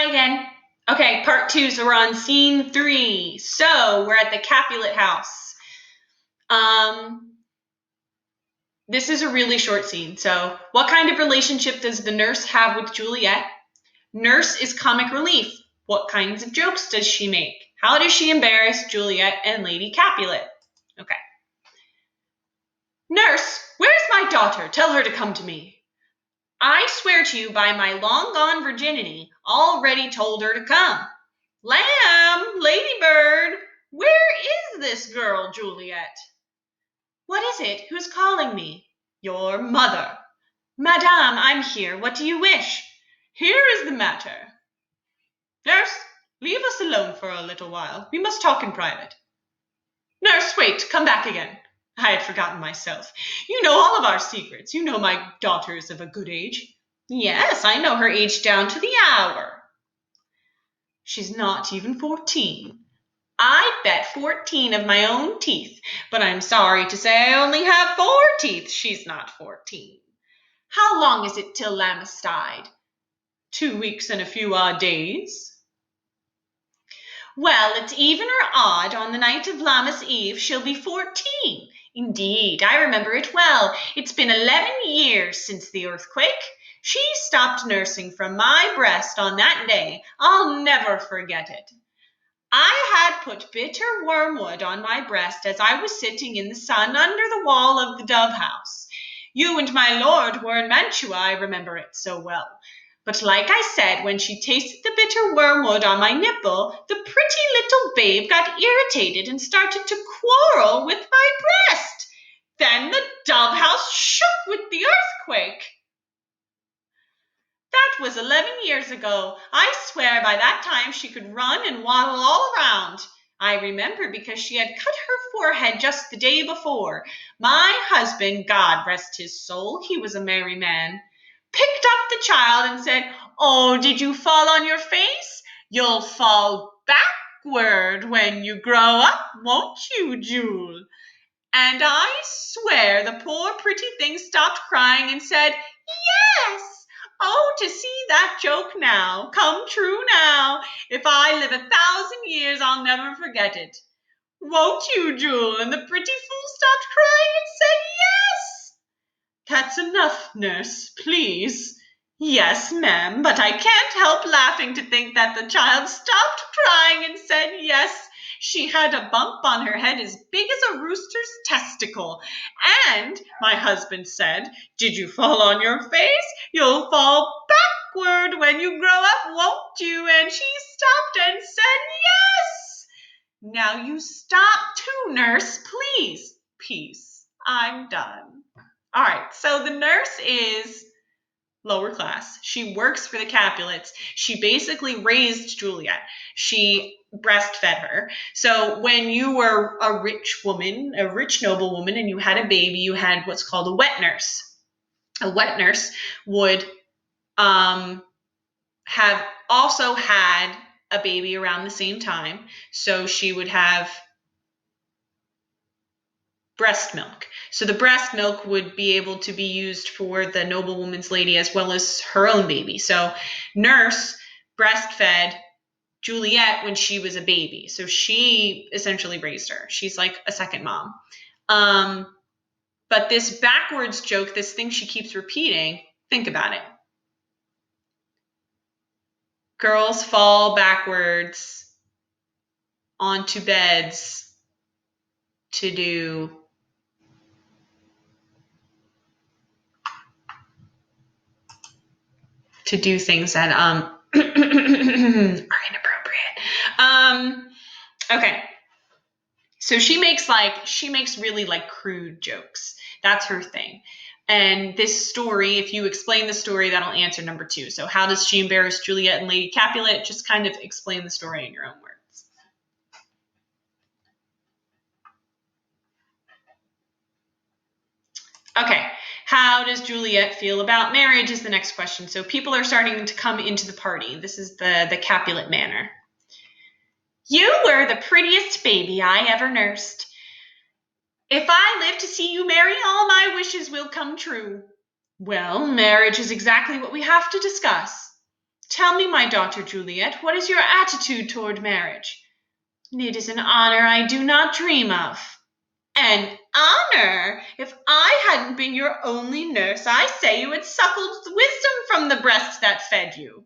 Hi again. Okay, part 2, so we're on scene 3. So we're at the Capulet house. This is a really short scene. So what kind of relationship does the nurse have with Juliet? Nurse is comic relief. What kinds of jokes does she make? How does she embarrass Juliet and Lady Capulet? Okay. Nurse, where's my daughter? Tell her to come to me. I swear to you by my long-gone virginity, already told her to come. Lamb, ladybird, where is this girl, Juliet? What is it? Who's calling me? Your mother. Madame, I'm here. What do you wish? Here is the matter. Nurse, leave us alone for a little while. We must talk in private. Nurse, wait, come back again. I had forgotten myself. You know all of our secrets. You know my daughter is of a good age. Yes, I know her age down to the hour. She's not even 14. I'd bet 14 of my own teeth, but I'm sorry to say I only have 4 teeth. She's not 14. How long is it till Lammas died? 2 weeks and a few odd days. Well, it's even or odd. On the night of Lammas Eve, she'll be 14. Indeed, I remember it well. It's been 11 years since the earthquake. She stopped nursing from my breast on that day. I'll never forget it. I had put bitter wormwood on my breast as I was sitting in the sun under the wall of the dove house. You and my lord were in Mantua, I remember it so well. But like I said, when she tasted the bitter wormwood on my nipple, the pretty little babe got irritated and started to quarrel with my breast. Then the dove house shook with the earthquake. That was 11 years ago. I swear by that time she could run and waddle all around. I remember because she had cut her forehead just the day before. My husband, God rest his soul, he was a merry man, picked up the child and said, "Oh, did you fall on your face? You'll fall backward when you grow up, won't you, Jule?" And I swear the poor pretty thing stopped crying and said, "Yes! Oh, to see that joke now, come true now. If I live 1,000 years, I'll never forget it. Won't you, Jule?" And the pretty fool stopped crying and said, "Yes." That's enough, nurse, please. Yes, ma'am, but I can't help laughing to think that the child stopped crying and said yes. She had a bump on her head as big as a rooster's testicle. And my husband said, "Did you fall on your face? You'll fall backward when you grow up, won't you?" And she stopped and said yes. Now you stop too, nurse, please. Peace. I'm done. All right, so the nurse is lower class. She works for the Capulets. She basically raised Juliet. She breastfed her. So when you were a rich woman, a rich noble woman, and you had a baby, you had what's called a wet nurse. A wet nurse would have also had a baby around the same time. So she would have breast milk. So the breast milk would be able to be used for the noblewoman's lady as well as her own baby. So nurse breastfed Juliet when she was a baby. So she essentially raised her. She's like a second mom. But this backwards joke, this thing she keeps repeating, think about it. Girls fall backwards onto beds to do things that are inappropriate. Okay. So she makes really like crude jokes. That's her thing. And this story, if you explain the story, that'll answer number 2. So how does she embarrass Juliet and Lady Capulet? Just kind of explain the story in your own words. Okay. How does Juliet feel about marriage is the next question. So people are starting to come into the party. This is the Capulet manor. You were the prettiest baby I ever nursed. If I live to see you marry, all my wishes will come true. Well, marriage is exactly what we have to discuss. Tell me, my daughter Juliet, what is your attitude toward marriage? It is an honor I do not dream of. An honor? If I hadn't been your only nurse, I say you had suckled wisdom from the breast that fed you.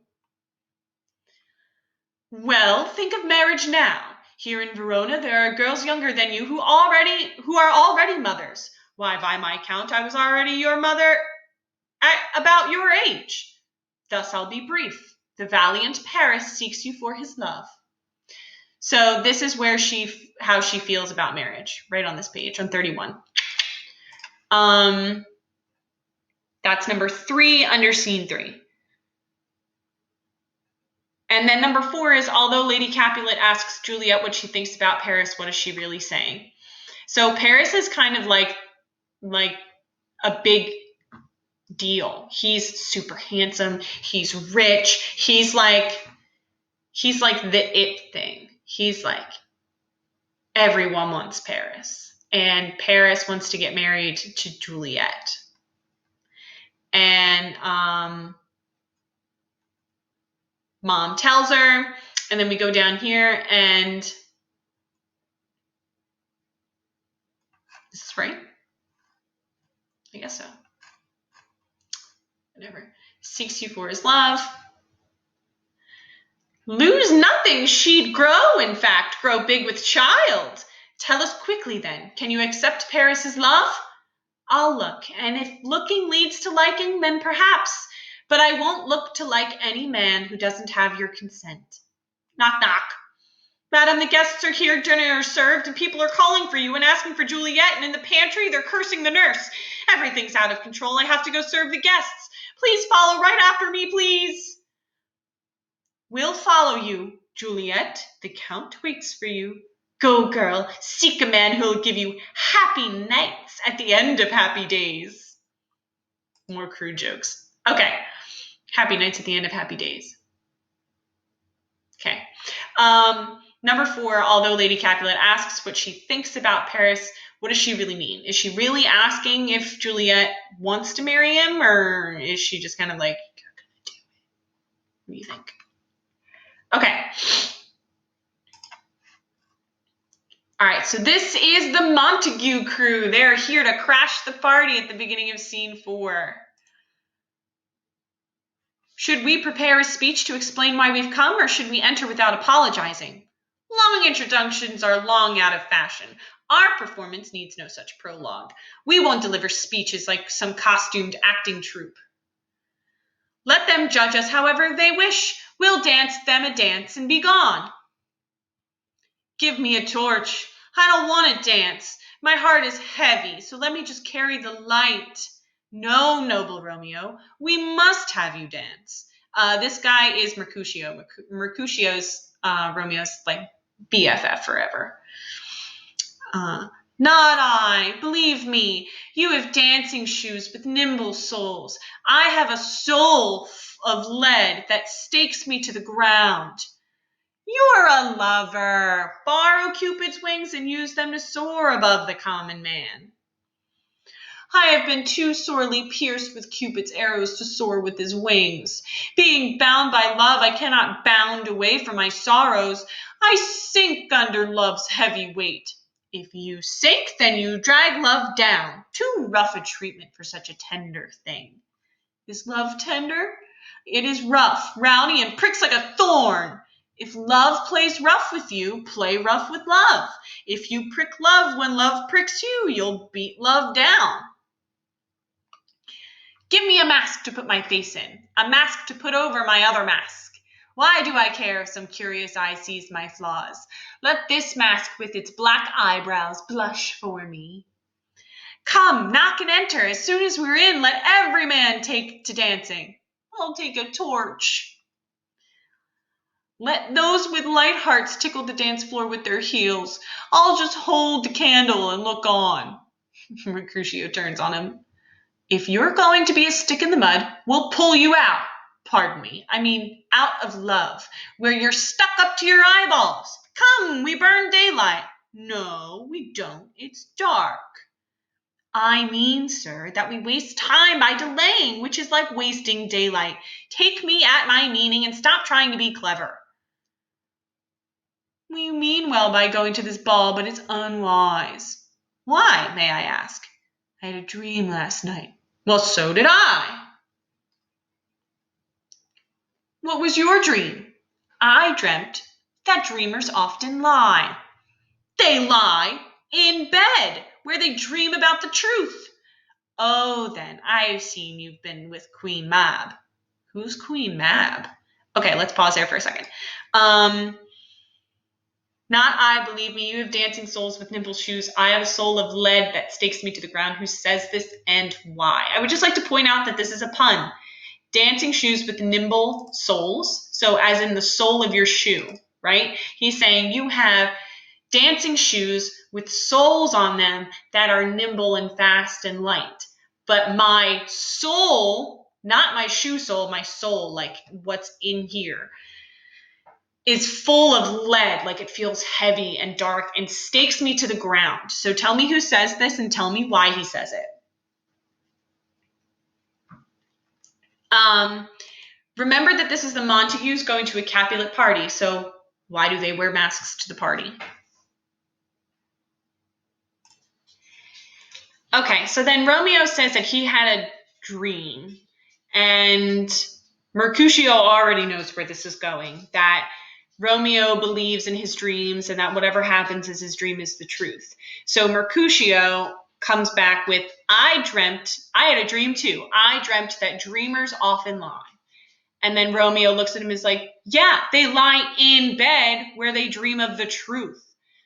Well, think of marriage now. Here in Verona, there are girls younger than you who are already mothers. Why, by my count, I was already your mother at about your age. Thus I'll be brief. The valiant Paris seeks you for his love. So this is where how she feels about marriage, right on this page, on 31. That's number 3 under scene 3. And then number 4 is, although Lady Capulet asks Juliet what she thinks about Paris, what is she really saying? So Paris is kind of like a big deal. He's super handsome. He's rich. He's like the it thing. He's like, everyone wants Paris. And Paris wants to get married to Juliet. And Mom tells her, and then we go down here, and this is right. I guess so. Whatever. Seeks you for his love. Lose nothing, she'd grow, in fact, grow big with child. Tell us quickly then, can you accept Paris's love? I'll look, and if looking leads to liking, then perhaps. But I won't look to like any man who doesn't have your consent. Knock, knock. Madam, the guests are here, dinner is served, and people are calling for you and asking for Juliet, and in the pantry they're cursing the nurse. Everything's out of control. I have to go serve the guests. Please follow right after me, please. We'll follow you, Juliet. The Count waits for you. Go, girl, seek a man who'll give you happy nights at the end of happy days. More crude jokes. Okay, happy nights at the end of happy days. Okay. Number 4, although Lady Capulet asks what she thinks about Paris, what does she really mean? Is she really asking if Juliet wants to marry him, or is she just kind of like, you're gonna do it? What do you think? Okay. All right, so this is the Montague crew. They're here to crash the party at the beginning of scene 4. Should we prepare a speech to explain why we've come, or should we enter without apologizing? Long introductions are long out of fashion. Our performance needs no such prologue. We won't deliver speeches like some costumed acting troupe. Let them judge us however they wish. We'll dance them a dance and be gone. Give me a torch. I don't want to dance. My heart is heavy, so let me just carry the light. No, noble Romeo, we must have you dance. This guy is Mercutio. Mercutio's Romeo's like BFF forever. Not I. Believe me, you have dancing shoes with nimble soles. I have a soul of lead that stakes me to the ground. You're a lover. Borrow Cupid's wings and use them to soar above the common man. I have been too sorely pierced with Cupid's arrows to soar with his wings. Being bound by love, I cannot bound away from my sorrows. I sink under love's heavy weight. If you sink, then you drag love down. Too rough a treatment for such a tender thing. Is love tender? It is rough, rowdy, and pricks like a thorn. If love plays rough with you, play rough with love. If you prick love when love pricks you, you'll beat love down. Give me a mask to put my face in, a mask to put over my other mask. Why do I care if some curious eye sees my flaws? Let this mask with its black eyebrows blush for me. Come, knock and enter. As soon as we're in, let every man take to dancing. I'll take a torch. Let those with light hearts tickle the dance floor with their heels. I'll just hold the candle and look on. Mercutio turns on him. If you're going to be a stick in the mud, we'll pull you out. Pardon me, I mean out of love, where you're stuck up to your eyeballs. Come, we burn daylight. No, we don't. It's dark. I mean, sir, that we waste time by delaying, which is like wasting daylight. Take me at my meaning and stop trying to be clever. You mean well by going to this ball, but it's unwise. Why, may I ask? I had a dream last night. Well, so did I. What was your dream? I dreamt that dreamers often lie. They lie in bed, where they dream about the truth. Oh, then, I've seen you've been with Queen Mab. Who's Queen Mab? Okay, let's pause there for a second. Not I, believe me, you have dancing souls with nimble shoes. I have a soul of lead that stakes me to the ground. Who says this and why? I would just like to point out that this is a pun. Dancing shoes with nimble soles, so as in the sole of your shoe, right? He's saying you have dancing shoes with soles on them that are nimble and fast and light. But my soul, not my shoe sole, my soul, like what's in here, is full of lead, like it feels heavy and dark and stakes me to the ground. So tell me who says this and tell me why he says it. Remember that this is the Montagues going to a Capulet party, so why do they wear masks to the party? Okay, so then Romeo says that he had a dream, and Mercutio already knows where this is going, that Romeo believes in his dreams and that whatever happens as his dream is the truth. So Mercutio comes back with, I had a dream too. I dreamt that dreamers often lie. And then Romeo looks at him and is like, yeah, they lie in bed where they dream of the truth.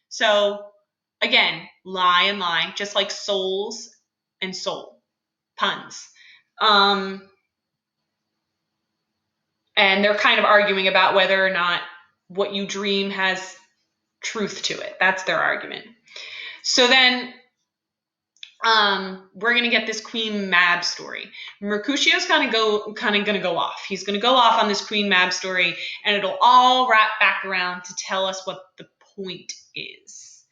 So again, lie and lie, just like souls and soul, puns. And they're kind of arguing about whether or not what you dream has truth to it. That's their argument. So then we're gonna get this Queen Mab story. Mercutio's gonna go off. He's gonna go off on this Queen Mab story, and it'll all wrap back around to tell us what the point is.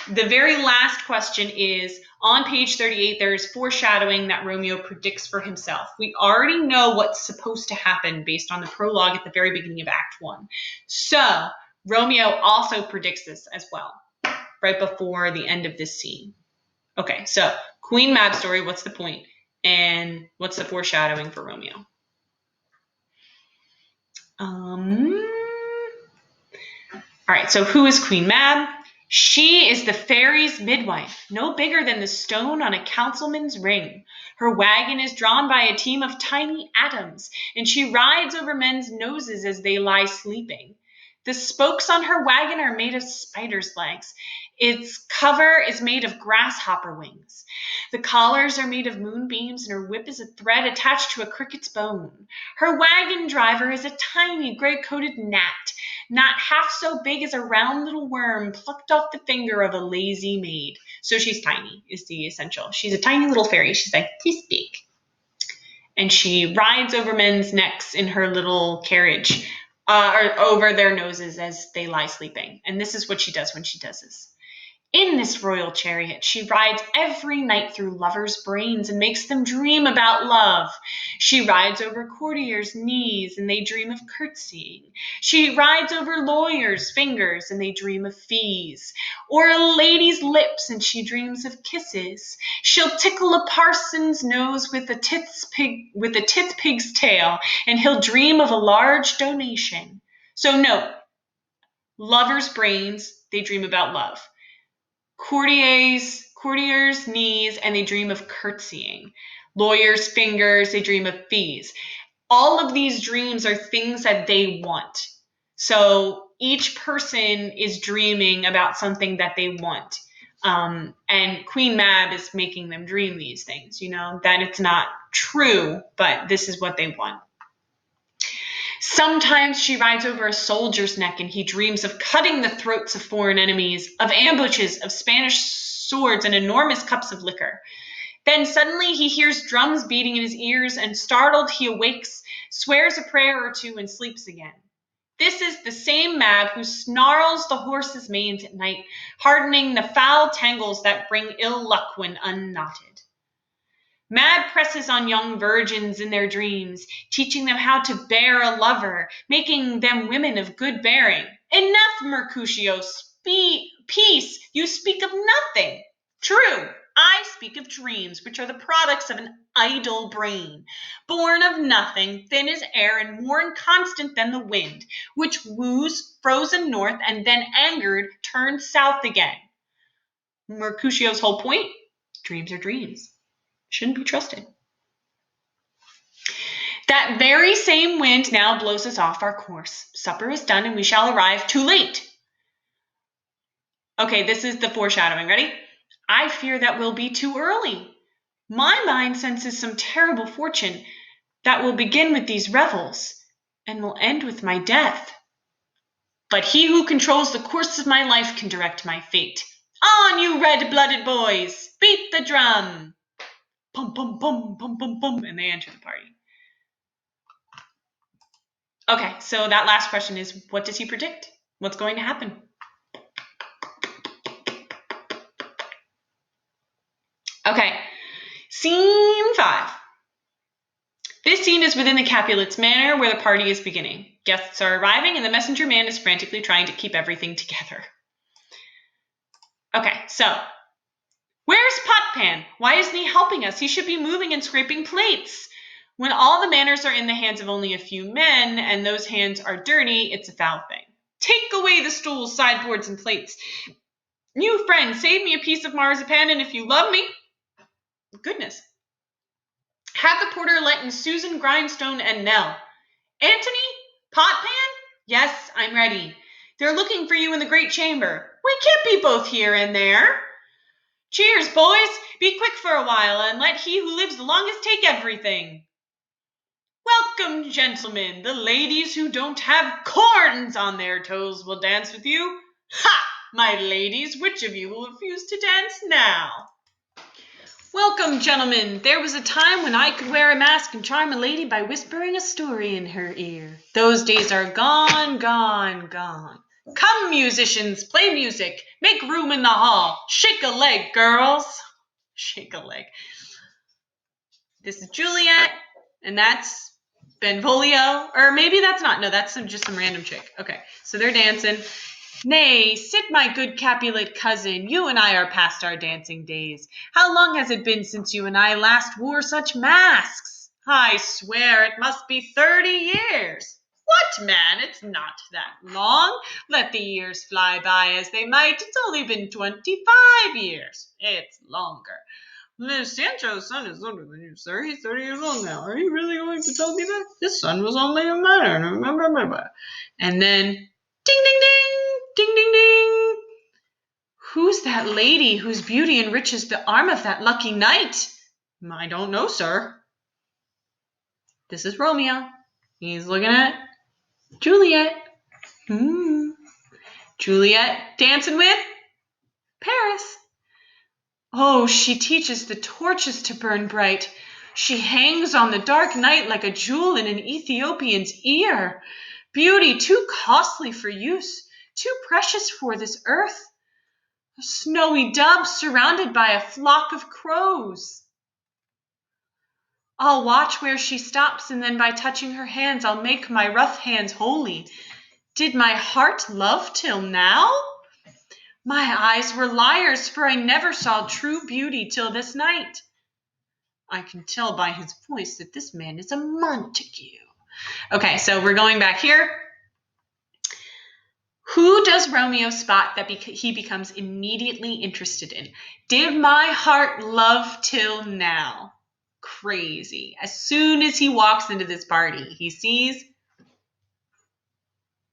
The very last question is on page 38. There is foreshadowing that Romeo predicts for himself. We already know what's supposed to happen based on the prologue at the very beginning of Act 1. So Romeo also predicts this as well, right before the end of this scene. Okay, so Queen Mab story, what's the point? And what's the foreshadowing for Romeo? All right, so who is Queen Mab? She is the fairy's midwife, no bigger than the stone on a councilman's ring. Her wagon is drawn by a team of tiny atoms, and she rides over men's noses as they lie sleeping. The spokes on her wagon are made of spider's legs. Its cover is made of grasshopper wings. The collars are made of moonbeams, and her whip is a thread attached to a cricket's bone. Her wagon driver is a tiny gray-coated gnat, not half so big as a round little worm plucked off the finger of a lazy maid. So she's tiny, is the essential. She's a tiny little fairy. She's like this big. And she rides over men's necks in her little carriage, or over their noses as they lie sleeping. And this is what she does when she does this. In this royal chariot, she rides every night through lovers' brains and makes them dream about love. She rides over courtiers' knees and they dream of curtsying. She rides over lawyers' fingers and they dream of fees. Or a lady's lips and she dreams of kisses. She'll tickle a parson's nose with a tith pig's tail, and he'll dream of a large donation. So note, lovers' brains, they dream about love. Courtiers' knees, and they dream of curtsying. Lawyers' fingers, they dream of fees. All of these dreams are things that they want. So each person is dreaming about something that they want. And Queen Mab is making them dream these things, that it's not true, but this is what they want. Sometimes she rides over a soldier's neck and he dreams of cutting the throats of foreign enemies, of ambushes, of Spanish swords, and enormous cups of liquor. Then suddenly he hears drums beating in his ears, and startled he awakes, swears a prayer or two, and sleeps again. This is the same Mab who snarls the horses' manes at night, hardening the foul tangles that bring ill luck when unknotted. Mab presses on young virgins in their dreams, teaching them how to bear a lover, making them women of good bearing. Enough, Mercutio, peace, you speak of nothing. True, I speak of dreams, which are the products of an idle brain, born of nothing, thin as air, and more inconstant than the wind, which woos frozen north and then angered turns south again. Mercutio's whole point? Dreams are dreams. Shouldn't be trusted. That very same wind now blows us off our course. Supper is done and we shall arrive too late. Okay, this is the foreshadowing. Ready? I fear that we'll be too early. My mind senses some terrible fortune that will begin with these revels and will end with my death. But he who controls the course of my life can direct my fate. On, you red-blooded boys! Beat the drum! Pum, pum, pum, pum, pum, pum, and they enter the party. Okay, so that last question is, what does he predict? What's going to happen? Okay, scene 5. This scene is within the Capulets' manor where the party is beginning. Guests are arriving and the messenger man is frantically trying to keep everything together. Okay, so, where's Potpan? Why isn't he helping us? He should be moving and scraping plates. When all the manners are in the hands of only a few men, and those hands are dirty, it's a foul thing. Take away the stools, sideboards, and plates. You friend, save me a piece of marzipan, and if you love me, goodness. Have the porter let in Susan, Grindstone, and Nell. Antony? Potpan? Yes, I'm ready. They're looking for you in the great chamber. We can't be both here and there. Cheers, boys. Be quick for a while, and let he who lives the longest take everything. Welcome, gentlemen. The ladies who don't have corns on their toes will dance with you. Ha! My ladies, which of you will refuse to dance now? Welcome, gentlemen. There was a time when I could wear a mask and charm a lady by whispering a story in her ear. Those days are gone, gone, gone. Come, musicians, play music. Make room in the hall. Shake a leg, girls. Shake a leg. This is Juliet, and that's Benvolio. Or maybe that's not. No, that's just some random chick. Okay, so they're dancing. Nay, sit, my good Capulet cousin, you and I are past our dancing days. How long has it been since you and I last wore such masks? I swear it must be 30 years. What, man? It's not that long. Let the years fly by as they might. It's only been 25 years. It's longer. Sancho's son is older than you, sir. He's 30 years old now. Are you really going to tell me that? His son was only a minor. Remember. And then, ding, ding, ding, ding, ding, ding. Who's that lady whose beauty enriches the arm of that lucky knight? I don't know, sir. This is Romeo. He's looking at Juliet. Juliet dancing with Paris. Oh, she teaches the torches to burn bright. She hangs on the dark night like a jewel in an Ethiopian's ear. Beauty too costly for use, too precious for this earth. A snowy dove surrounded by a flock of crows. I'll watch where she stops, and then by touching her hands I'll make my rough hands holy. Did my heart love till now? My eyes were liars, for I never saw true beauty till this night. I can tell by his voice that this man is a Montague. Okay, so we're going back here. Who does Romeo spot that he becomes immediately interested in? Did my heart love till now? Crazy. As soon as he walks into this party, he sees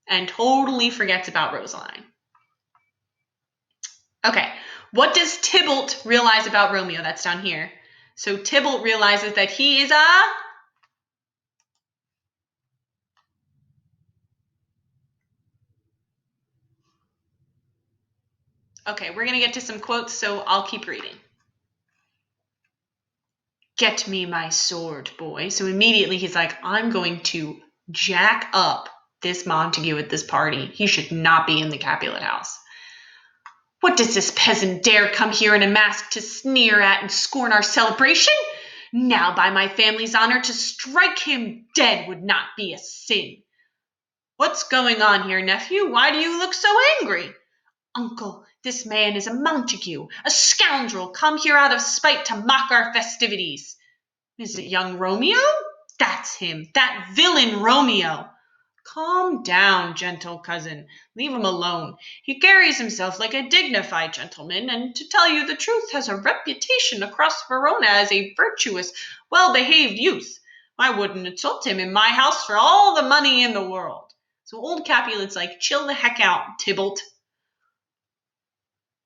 and totally forgets about Rosaline. Okay, what does Tybalt realize about Romeo? That's down here. So Tybalt realizes that he is Okay, we're going to get to some quotes, so I'll keep reading. Get me my sword, boy. So immediately he's like, I'm going to jack up this Montague at this party. He should not be in the Capulet house. What does this peasant dare come here in a mask to sneer at and scorn our celebration? Now, by my family's honor, to strike him dead would not be a sin. What's going on here, nephew? Why do you look so angry? Uncle, this man is a Montague, a scoundrel come here out of spite to mock our festivities. Is it young Romeo? That's him, that villain Romeo. Calm down, gentle cousin. Leave him alone. He carries himself like a dignified gentleman, and to tell you the truth, has a reputation across Verona as a virtuous, well-behaved youth. I wouldn't insult him in my house for all the money in the world. So old Capulet's like, chill the heck out, Tybalt.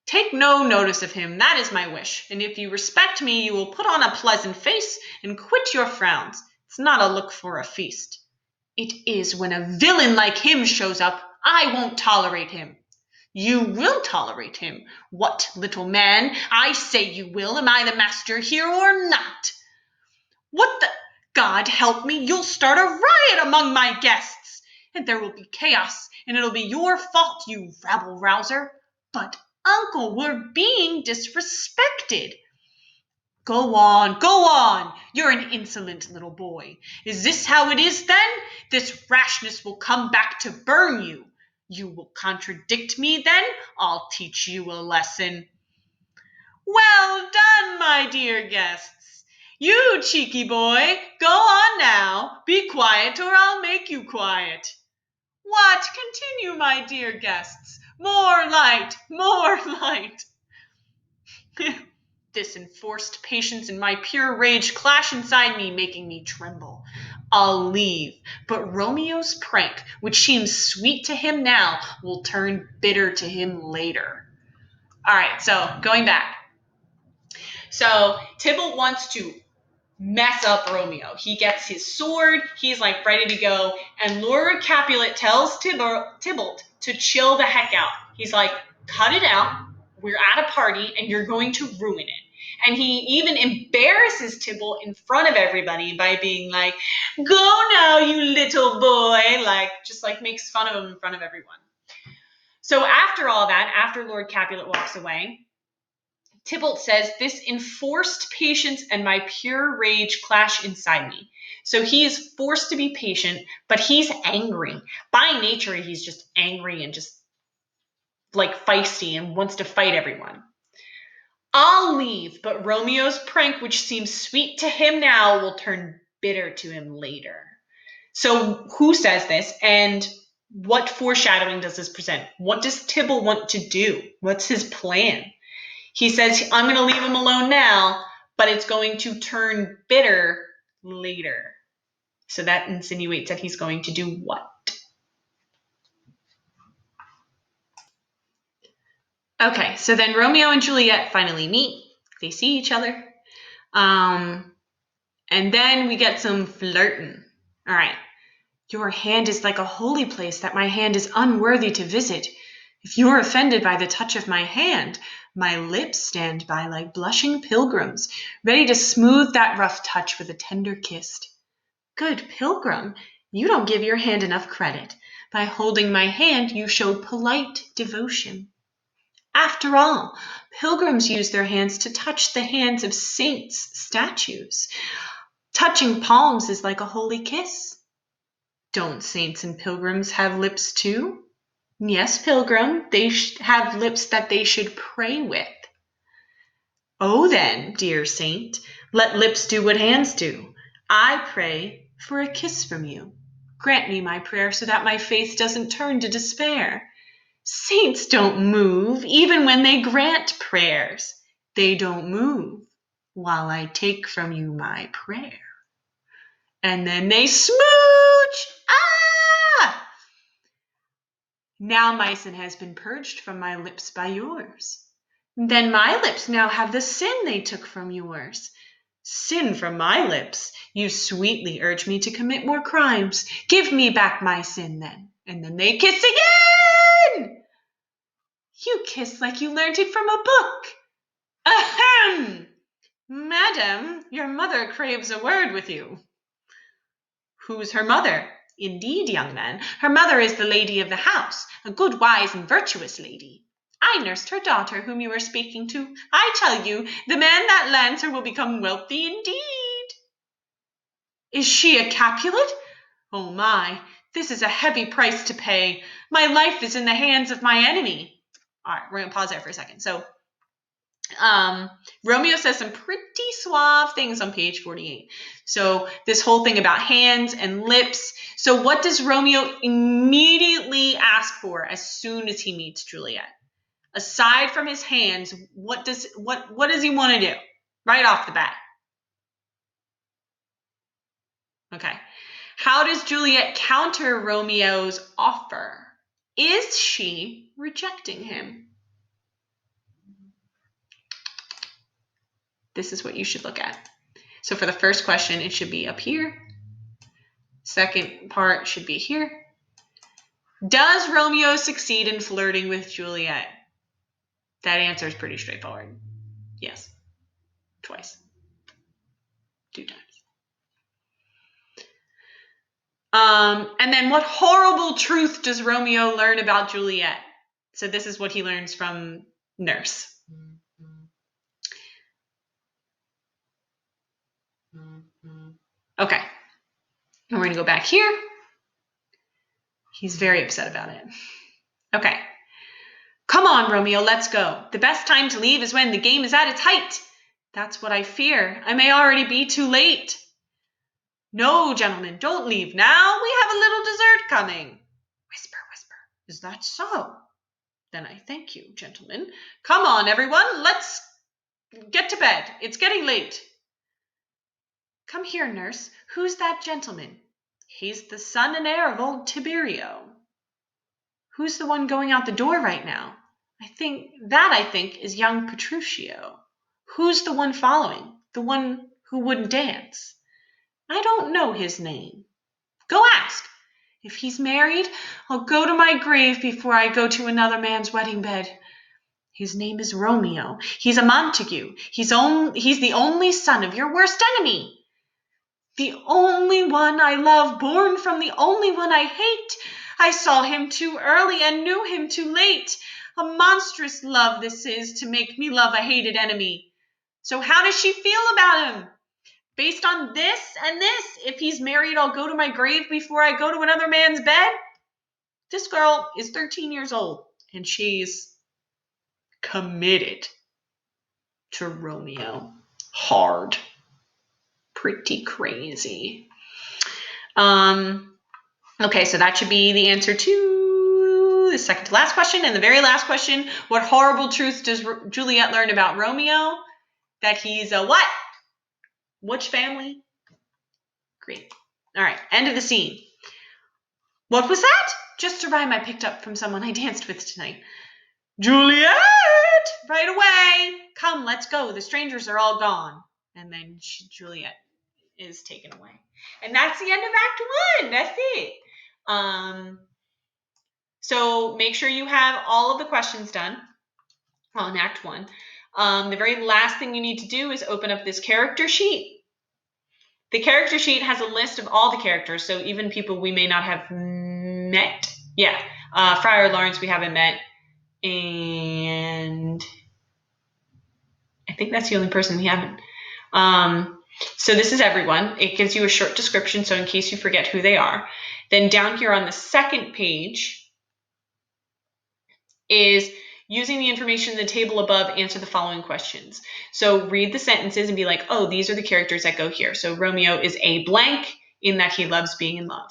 Take no notice of him, that is my wish, and if you respect me, you will put on a pleasant face and quit your frowns. It's not a look for a feast. It is when a villain like him shows up, I won't tolerate him. You will tolerate him. What, little man? I say you will. Am I the master here or not? What the? God help me, you'll start a riot among my guests, and there will be chaos, and it'll be your fault, you rabble-rouser. But, Uncle, we're being disrespected. Go on. You're an insolent little boy. Is this how it is then? This rashness will come back to burn you. You will contradict me then? I'll teach you a lesson. Well done, my dear guests. You cheeky boy, go on now. Be quiet or I'll make you quiet. What? Continue, my dear guests. More light. This enforced patience and my pure rage clash inside me, making me tremble. I'll leave, but Romeo's prank, which seems sweet to him now, will turn bitter to him later. All right, so going back. So Tybalt wants to mess up Romeo. He gets his sword, he's like ready to go, and Lord Capulet tells Tybalt to chill the heck out. He's like, cut it out, we're at a party, and you're going to ruin it. And he even embarrasses Tybalt in front of everybody by being like, go now, you little boy, just makes fun of him in front of everyone. So after all that, after Lord Capulet walks away, Tybalt says, this enforced patience and my pure rage clash inside me. So he is forced to be patient, but he's angry. By nature, he's just angry and just feisty and wants to fight everyone. I'll leave, but Romeo's prank, which seems sweet to him now, will turn bitter to him later. So who says this, and what foreshadowing does this present? What does Tybalt want to do? What's his plan? He says, I'm going to leave him alone now, but it's going to turn bitter later. So that insinuates that he's going to do what? Okay, so then Romeo and Juliet finally meet. They see each other. And then we get some flirting. All right. Your hand is like a holy place that my hand is unworthy to visit. If you are offended by the touch of my hand, my lips stand by like blushing pilgrims, ready to smooth that rough touch with a tender kiss. Good pilgrim, you don't give your hand enough credit. By holding my hand, you show polite devotion. After all, pilgrims use their hands to touch the hands of saints' statues. Touching palms is like a holy kiss. Don't saints and pilgrims have lips too? Yes, pilgrim, they have lips that they should pray with. Oh then, dear saint, let lips do what hands do. I pray for a kiss from you. Grant me my prayer so that my faith doesn't turn to despair. Saints don't move, even when they grant prayers. They don't move while I take from you my prayer. And then they smooch! Ah! Now my sin has been purged from my lips by yours. Then my lips now have the sin they took from yours. Sin from my lips? You sweetly urge me to commit more crimes. Give me back my sin then. And then they kiss again! You kiss like you learnt it from a book. Ahem! Madam, your mother craves a word with you. Who's her mother? Indeed, young man, her mother is the lady of the house, a good, wise, and virtuous lady. I nursed her daughter, whom you were speaking to. I tell you, the man that lands her will become wealthy indeed. Is she a Capulet? Oh my, this is a heavy price to pay. My life is in the hands of my enemy. All right, we're going to pause there for a second. So, Romeo says some pretty suave things on page 48. So this whole thing about hands and lips. So what does Romeo immediately ask for as soon as he meets Juliet? Aside from his hands, what does he want to do right off the bat? Okay. How does Juliet counter Romeo's offer? Is she rejecting him? This is what you should look at. So for the first question, it should be up here. Second part should be here. Does Romeo succeed in flirting with Juliet? That answer is pretty straightforward. Yes. Twice. 2 times. And then what horrible truth does Romeo learn about Juliet? So this is what he learns from Nurse. Okay. And we're going to go back here. He's very upset about it. Okay. Come on, Romeo, let's go. The best time to leave is when the game is at its height. That's what I fear. I may already be too late. No, gentlemen, don't leave now. We have a little dessert coming. Whisper, whisper. Is that so? Then I thank you, gentlemen. Come on, everyone. Let's get to bed. It's getting late. Come here, nurse. Who's that gentleman? He's the son and heir of old Tiberio. Who's the one going out the door right now? I think is young Petruchio. Who's the one following? The one who wouldn't dance? I don't know his name. Go ask. If he's married, I'll go to my grave before I go to another man's wedding bed. His name is Romeo. He's a Montague. He's the only son of your worst enemy. The only one I love, born from the only one I hate. I saw him too early and knew him too late. A monstrous love this is, to make me love a hated enemy. So how does she feel about him? Based on this and this, if he's married, I'll go to my grave before I go to another man's bed. This girl is 13 years old, and she's committed to Romeo. Hard. Pretty crazy. Okay, so that should be the answer to the second to last question. And the very last question, what horrible truth does Juliet learn about Romeo? That he's a what? Which family? Great. All right, end of the scene. What was that? Just a rhyme I picked up from someone I danced with tonight. Juliet! Right away! Come, let's go. The strangers are all gone. And then Juliet is taken away. And that's the end of Act 1. That's it. So make sure you have all of the questions done on Act 1. The very last thing you need to do is open up this character sheet. The character sheet has a list of all the characters, so even people we may not have met. Yeah, Friar Lawrence we haven't met, and I think that's the only person we haven't. So this is everyone. It gives you a short description, so in case you forget who they are. Then down here on the second page is using the information in the table above, answer the following questions. So read the sentences and be like, oh, these are the characters that go here. So Romeo is a blank in that he loves being in love.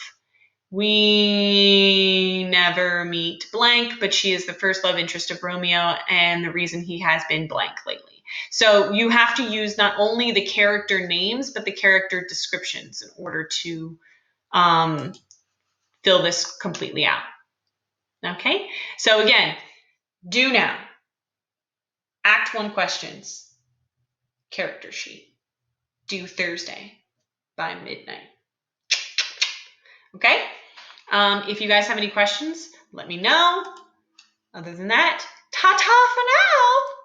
We never meet blank, but she is the first love interest of Romeo and the reason he has been blank lately. So you have to use not only the character names, but the character descriptions in order to fill this completely out. Okay, so again, do now. Act 1 questions. Character sheet. Due Thursday by midnight. Okay? If you guys have any questions, let me know. Other than that, ta-ta for now.